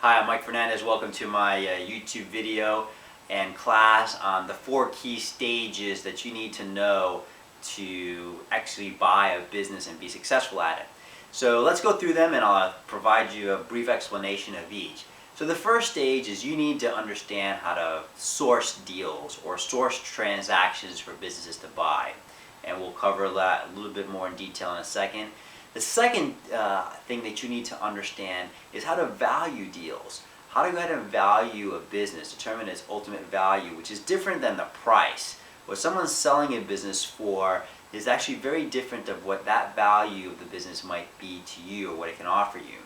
Hi, I'm Mike Fernandez. Welcome to my YouTube video and class on the 4 key stages that you need to know to actually buy a business and be successful at it. So let's go through them and I'll provide you a brief explanation of each. So the first stage is you need to understand how to source deals or source transactions for businesses to buy. And we'll cover that a little bit more in detail in a second. The second thing that you need to understand is how to value deals. How to go ahead and value a business, determine its ultimate value, which is different than the price. What someone's selling a business for is actually very different of what that value of the business might be to you or what it can offer you.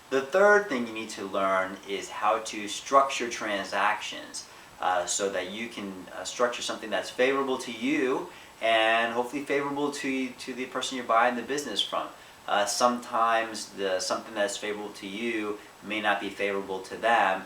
The third thing you need to learn is how to structure transactions so that you can structure something that's favorable to you and hopefully favorable to the person you're buying the business from. Sometimes something that's favorable to you may not be favorable to them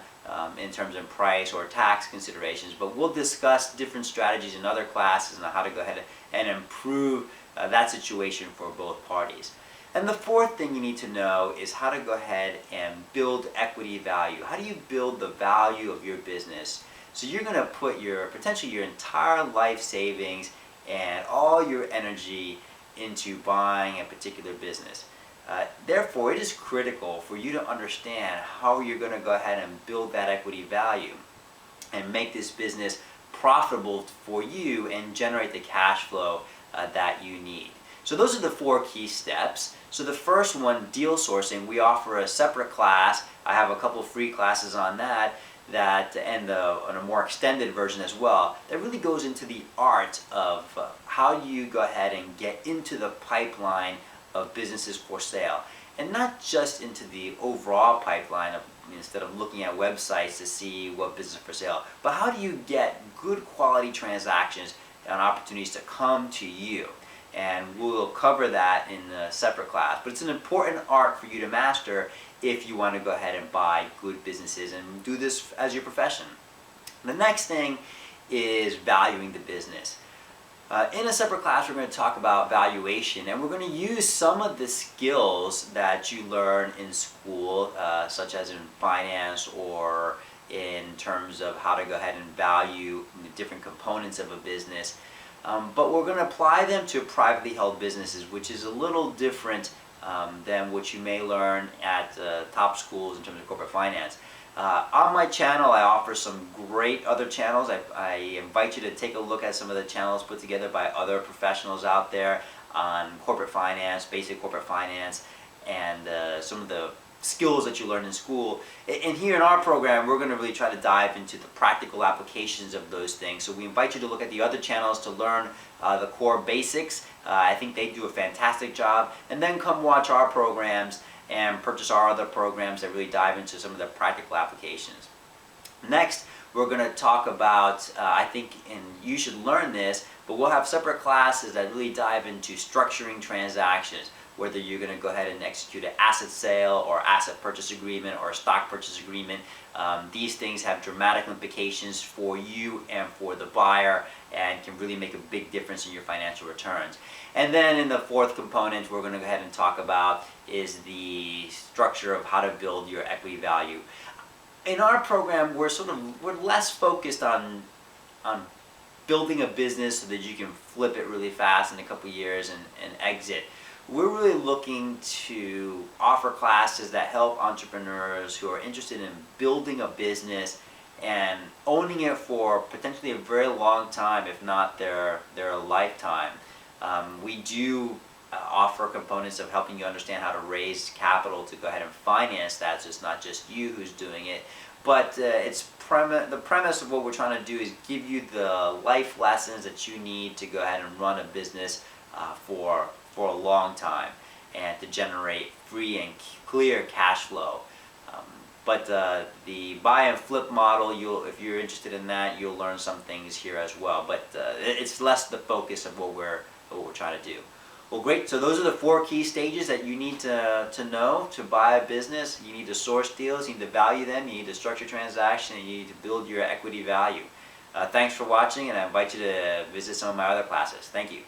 in terms of price or tax considerations, but we'll discuss different strategies in other classes on how to go ahead and improve that situation for both parties. And the fourth thing you need to know is how to go ahead and build equity value. How do you build the value of your business? So you're going to put potentially your entire life savings and all your energy into buying a particular business. Therefore, it is critical for you to understand how you're going to go ahead and build that equity value and make this business profitable for you and generate the cash flow that you need. So those are the 4 key steps. So the first one, deal sourcing, we offer a separate class. I have a couple free classes on that. And a more extended version as well, that really goes into the art of how you go ahead and get into the pipeline of businesses for sale. And not just into the overall pipeline of, instead of looking at websites to see what business for sale, but how do you get good quality transactions and opportunities to come to you. And we'll cover that in a separate class. But it's an important art for you to master if you want to go ahead and buy good businesses and do this as your profession. The next thing is valuing the business. In a separate class, we're going to talk about valuation, and we're going to use some of the skills that you learn in school, such as in finance or in terms of how to go ahead and value the different components of a business. But we're going to apply them to privately held businesses, which is a little different than what you may learn at top schools in terms of corporate finance. On my channel, I offer some great other channels. I invite you to take a look at some of the channels put together by other professionals out there on corporate finance, basic corporate finance, and some of the skills that you learn in school. And here in our program, we're going to really try to dive into the practical applications of those things. So we invite you to look at the other channels to learn the core basics. I think they do a fantastic job. And then come watch our programs and purchase our other programs that really dive into some of the practical applications. Next, we're going to talk about, I think, and you should learn this, but we'll have separate classes that really dive into structuring transactions, whether you're going to go ahead and execute an asset sale or asset purchase agreement or a stock purchase agreement. These things have dramatic implications for you and for the buyer and can really make a big difference in your financial returns. And then in the fourth component we're going to go ahead and talk about is the structure of how to build your equity value. In our program, we're less focused on building a business so that you can flip it really fast in a couple years and exit. We're really looking to offer classes that help entrepreneurs who are interested in building a business and owning it for potentially a very long time, if not their lifetime. We do offer components of helping you understand how to raise capital to go ahead and finance that, so it's not just you who's doing it. But the premise of what we're trying to do is give you the life lessons that you need to go ahead and run a business for a long time and to generate free and clear cash flow. But the buy and flip model, if you're interested in that, you'll learn some things here as well. But it's less the focus of what we're trying to do. Well, great. So those are the 4 key stages that you need to know to buy a business. You need to source deals, you need to value them, you need to structure transactions, and you need to build your equity value. Thanks for watching, and I invite you to visit some of my other classes. Thank you.